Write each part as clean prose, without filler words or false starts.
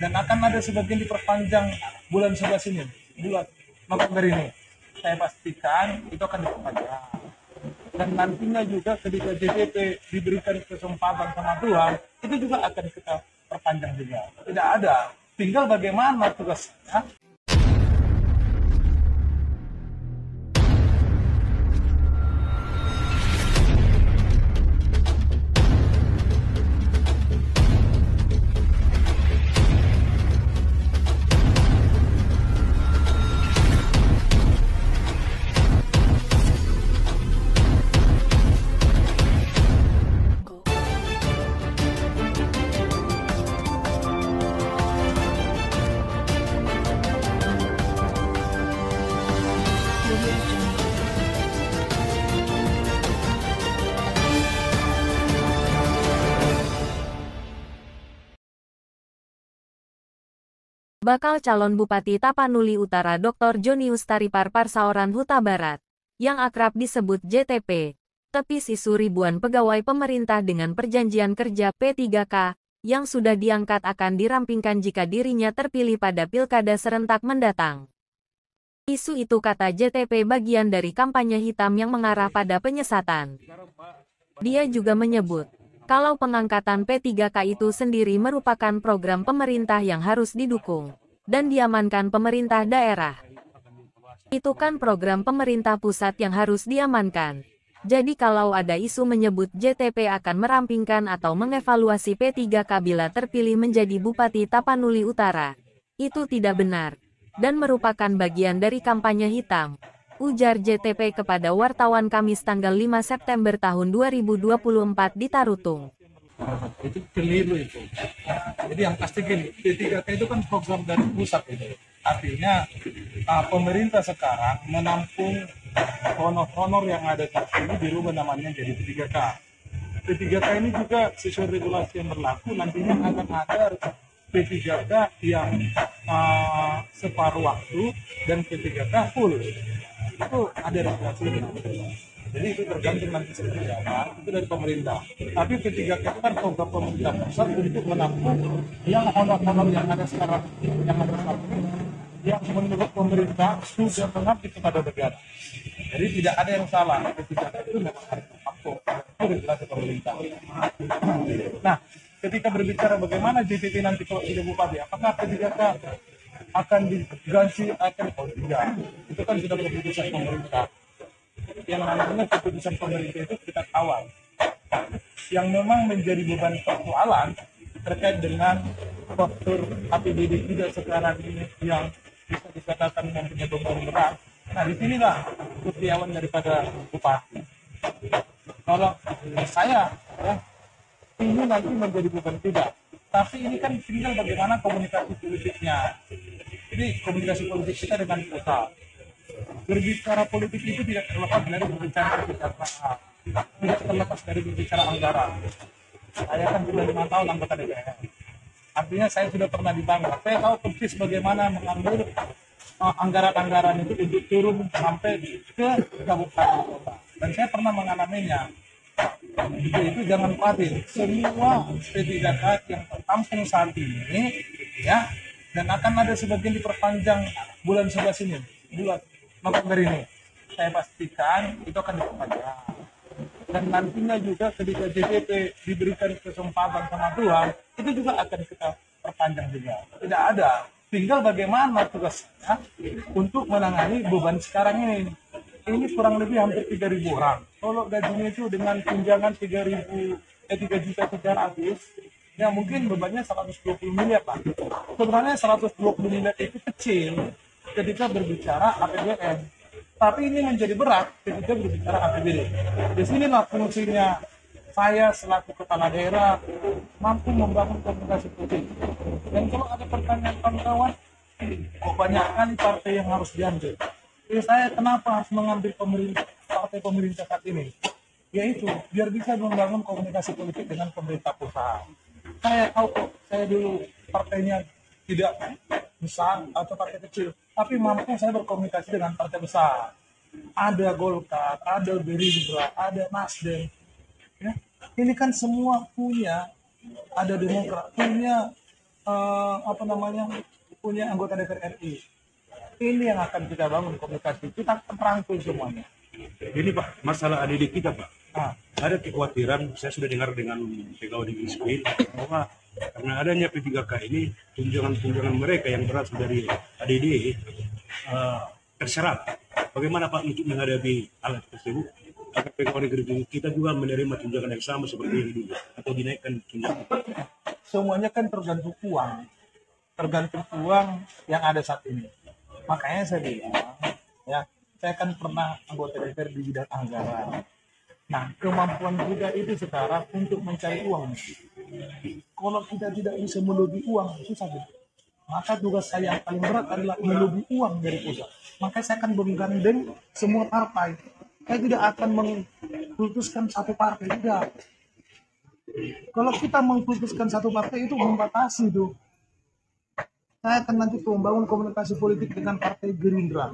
dan akan ada sebagian diperpanjang bulan 11 ini, bulan November ini. Saya pastikan itu akan diperpanjang. Dan nantinya juga ketika JTP diberikan kesempatan sama Tuhan, itu juga akan kita perpanjang juga. Tidak ada, tinggal bagaimana tugasnya. Bakal calon Bupati Tapanuli Utara Dr. Jonius Taripar Parsaoran Huta Barat, yang akrab disebut JTP, tepis isu ribuan pegawai pemerintah dengan perjanjian kerja P3K, yang sudah diangkat akan dirampingkan jika dirinya terpilih pada pilkada serentak mendatang. Isu itu kata JTP bagian dari kampanye hitam yang mengarah pada penyesatan. Dia juga menyebut, kalau pengangkatan P3K itu sendiri merupakan program pemerintah yang harus didukung dan diamankan pemerintah daerah. Itu kan program pemerintah pusat yang harus diamankan. Jadi kalau ada isu menyebut JTP akan merampingkan atau mengevaluasi P3K bila terpilih menjadi Bupati Tapanuli Utara, itu tidak benar dan merupakan bagian dari kampanye hitam, ujar JTP kepada wartawan Kamis tanggal 5 September tahun 2024 di Tarutung. Itu keliru itu. Jadi yang pasti gini, P3K itu kan program dari pusat itu. Artinya pemerintah sekarang menampung honor-honor yang ada di sini dirubah namanya jadi P3K. P3K ini juga sesuai regulasi yang berlaku nantinya akan ada P3K yang separuh waktu dan P3K full. Itu ada regulasinya. Jadi itu tergantung nanti seperti apa, itu dari pemerintah. Tapi P3K itu kan program pemerintah pusat untuk menampung yang honor-honor yang ada sekarang, yang ada saat ini, yang menurut pemerintah sudah mengabdi kepada negara. Jadi tidak ada yang salah. P3K itu memang harus dipakai. Itu regulasi pemerintah. Nah, ketika berbicara bagaimana JTP nanti kalau tidak bupati, apakah P3K akan diganti akan tidak? Itu kan sudah keputusan pemerintah. Yang namanya keputusan pemerintah itu kita kawal. Yang memang menjadi beban persoalan terkait dengan faktor APBD tidak sekarang ini yang bisa dikatakan mempunyai beban berat. Nah, disinilah ketiauan daripada bupati. Kalau saya, ya, ini nanti menjadi beban tidak. Tapi ini kan tinggal bagaimana komunikasi politiknya. Jadi komunikasi politik kita dengan pusat. Berbicara politik itu tidak terlepas dari berbicara kesejahteraan, tidak terlepas dari berbicara anggaran. Saya kan sudah 5 tahun anggota DPR. Artinya saya sudah pernah ditangkap. Saya tahu persis bagaimana mengambil anggaran-anggaran itu untuk turun sampai ke kabupaten kota. Dan saya pernah mengalaminya. Itu jangan khawatir. Semua P3K yang tertampung saat ini, ya, dan akan ada sebagian diperpanjang bulan 11 ini, bulan November ini. Saya pastikan itu akan diperpanjang. Dan nantinya juga ketika JTP diberikan kesempatan sama Tuhan, itu juga akan kita perpanjang juga. Tidak ada, tinggal bagaimana tugasnya untuk menangani beban sekarang ini. Ini kurang lebih hampir 3.000 orang. Kalau gajinya itu dengan tunjangan 3 juta 300, ya mungkin bebannya 120 miliar lah. Sebenarnya 120 miliar itu kecil ketika berbicara APBN. Tapi ini menjadi berat ketika berbicara APBD. Disinilah fungsinya saya selaku kepala daerah mampu membangun komunikasi politik. Dan kalau ada pertanyaan kawan-kawan, kok banyak kali partai yang harus diambil. Jadi saya kenapa harus mengambil partai pemerintah saat ini? Yaitu biar bisa membangun komunikasi politik dengan pemerintah pusat. Saya tahu kok, saya dulu partainya tidak besar atau partai kecil, tapi mampu saya berkomunikasi dengan partai besar. Ada Golkar, ada Gerindra, ada Nasdem. Ya, ini kan semua punya, ada Demokrat, punya apa namanya, punya anggota DPR RI. Ini yang akan kita bangun komunikasi, kita akan rangkul semuanya. Ini Pak, masalah adik kita Pak. Nah, Ada kekhawatiran, saya sudah dengar dengan pegawai di Ismail, bahwa karena adanya P3K ini, tunjangan-tunjangan mereka yang berasal dari ADD terserap. Bagaimana Pak untuk menghadapi alat tersebut? Agar pegawai negeri kita juga menerima tunjangan yang sama seperti ini dulu, atau dinaikkan tunjangan. semuanya kan tergantung uang yang ada saat ini. Makanya saya bilang, ya, saya kan pernah anggota DPR di bidang anggaran. Nah, kemampuan kita itu sekarang untuk mencari uang. Kalau kita tidak bisa melobi uang, susah gitu. Maka tugas saya yang paling berat adalah melobi uang dari pusat. Maka saya akan menggandeng semua partai. Saya tidak akan mengkultuskan satu partai, tidak. Kalau kita mengkultuskan satu partai itu membatasi tuh. Saya akan nanti membangun komunikasi politik dengan partai Gerindra.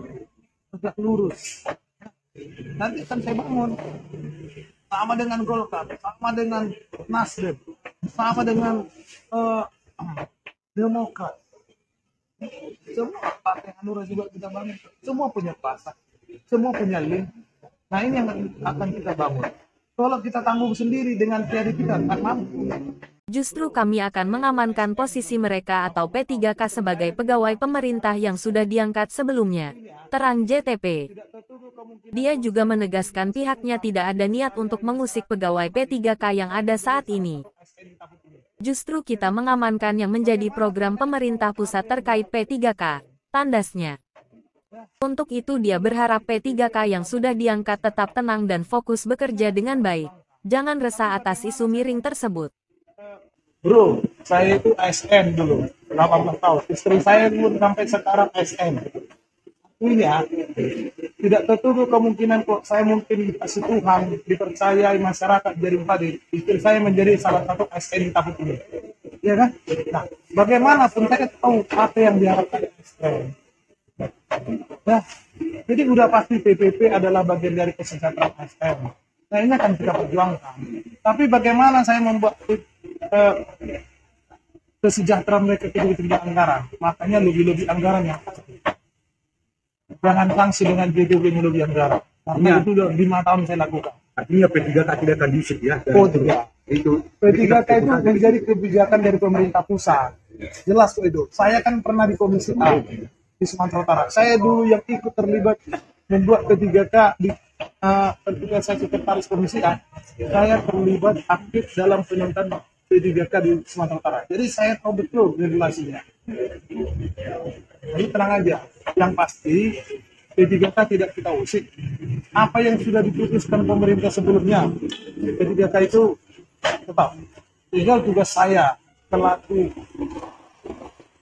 Tegak lurus. Nanti akan saya bangun. Sama dengan Golkar, sama dengan Nasdem, sama dengan Demokrat. Semua partai Hanura juga kita bangun. Semua punya pasar. Semua punya link. Nah ini yang akan kita bangun. Kalau kita tanggung sendiri dengan tiada kita, tak mampu. Justru kami akan mengamankan posisi mereka atau P3K sebagai pegawai pemerintah yang sudah diangkat sebelumnya. Terang JTP. Dia juga menegaskan pihaknya tidak ada niat untuk mengusik pegawai P3K yang ada saat ini. Justru kita mengamankan yang menjadi program pemerintah pusat terkait P3K, tandasnya. Untuk itu dia berharap P3K yang sudah diangkat tetap tenang dan fokus bekerja dengan baik. Jangan resah atas isu miring tersebut. Bro, saya itu ASN dulu, 18 tahun. Istri saya pun sampai sekarang ASN. Ini ya, tidak tertutup kemungkinan kok saya mungkin dikasih Tuhan, dipercayai masyarakat jadi Bupati. Istri saya menjadi salah satu ASN di Taput ini. Ya kan? Nah, bagaimanapun saya tahu apa yang diharapkan ASN. Nah, jadi udah pasti PPP adalah bagian dari kesejahteraan ASN. Nah, ini akan kita perjuangkan. Tapi bagaimana saya membuat kesejahteraan mereka tidak anggaran? Makanya lebih anggaran yang pasti. Jangan sanksi dengan JDW lebih anggaran. Karena itu udah 5 tahun saya lakukan. Artinya P3K tidak akan diusik ya? Oh tidak. Itu P3K itu menjadi kebijakan dari pemerintah pusat. Jelas kok itu. Saya kan pernah di Komisi A di Sumatera Utara. Saya dulu yang ikut terlibat membuat P3K di ketika saya sekretaris Komisi A. Saya terlibat aktif dalam penonton P3K di Sumatera Utara. Jadi saya tahu betul regulasinya. Jadi tenang aja. Yang pasti P3K tidak kita usik. Apa yang sudah diputuskan pemerintah sebelumnya, P3K itu tetap. Tinggal tugas saya selaku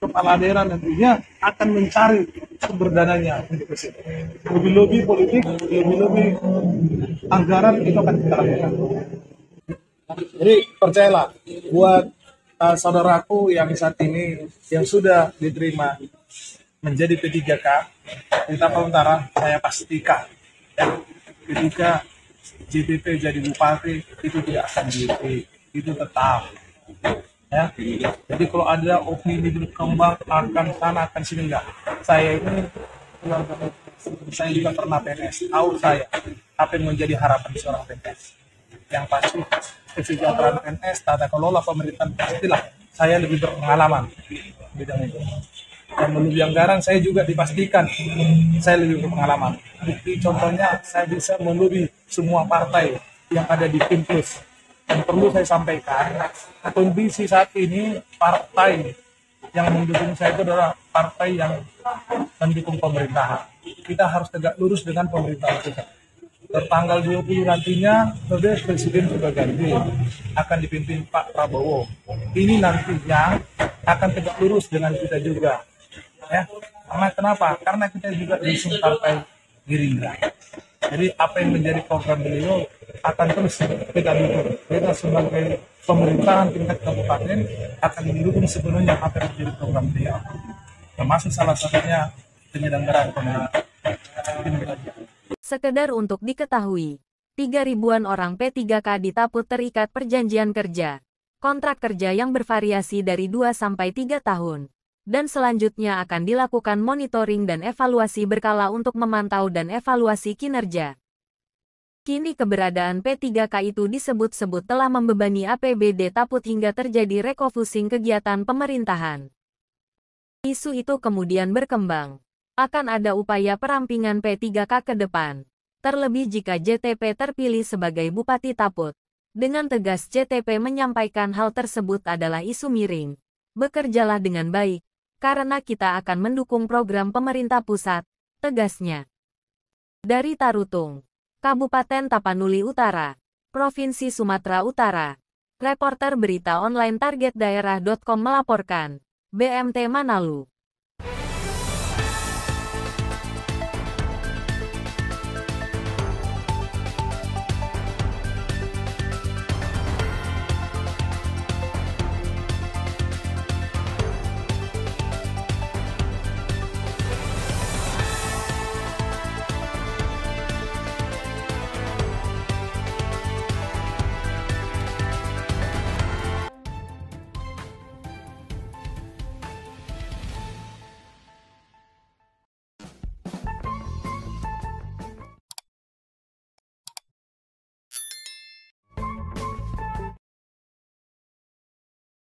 kepala daerah nantinya akan mencari sumber dananya untuk ke situ. Lebih-lebih politik, lebih-lebih anggaran itu akan kita lakukan. Jadi percayalah buat saudaraku yang saat ini yang sudah diterima menjadi P3K di Tapal Utara, saya pastikan ya, ketika JPP jadi bupati itu tidak akan diusik, itu tetap. Ya, jadi kalau ada opini berkembang akan sana akan sini enggak. Saya ini keluarga, saya juga pernah PNS, tahu saya apa yang menjadi harapan seorang PNS. Yang pasti kesejahteraan PNS, tata kelola pemerintahan pastilah saya lebih berpengalaman bidang itu. Dan melalui anggaran saya juga dipastikan saya lebih berpengalaman. Bukti contohnya saya bisa melobi semua partai yang ada di Tim Plus. Dan perlu saya sampaikan, kondisi saat ini partai yang mendukung saya itu adalah partai yang mendukung pemerintahan. Kita harus tegak lurus dengan pemerintahan kita. Tertanggal 20 nantinya, Presiden sudah ganti, akan dipimpin Pak Prabowo. Ini nantinya akan tegak lurus dengan kita juga. Ya, karena kenapa? Karena kita juga diusung partai Gerindra. Jadi apa yang menjadi program beliau akan terus kita dukung. Kita sebagai pemerintahan tingkat kabupaten akan mendukung sepenuhnya apa yang menjadi program beliau. Termasuk salah satunya penyelenggaraan pemilu. Sekedar untuk diketahui, 3.000-an orang P3K di Taput terikat perjanjian kerja. kontrak kerja yang bervariasi dari 2 sampai 3 tahun. Dan selanjutnya akan dilakukan monitoring dan evaluasi berkala untuk memantau dan evaluasi kinerja. Kini keberadaan P3K itu disebut-sebut telah membebani APBD Taput hingga terjadi refocusing kegiatan pemerintahan. Isu itu kemudian berkembang. Akan ada upaya perampingan P3K ke depan. Terlebih jika JTP terpilih sebagai Bupati Taput. Dengan tegas JTP menyampaikan hal tersebut adalah isu miring. Bekerjalah dengan baik, karena kita akan mendukung program pemerintah pusat, tegasnya. Dari Tarutung, Kabupaten Tapanuli Utara, Provinsi Sumatera Utara, reporter berita online targetdaerah.com melaporkan, BMT Manalu.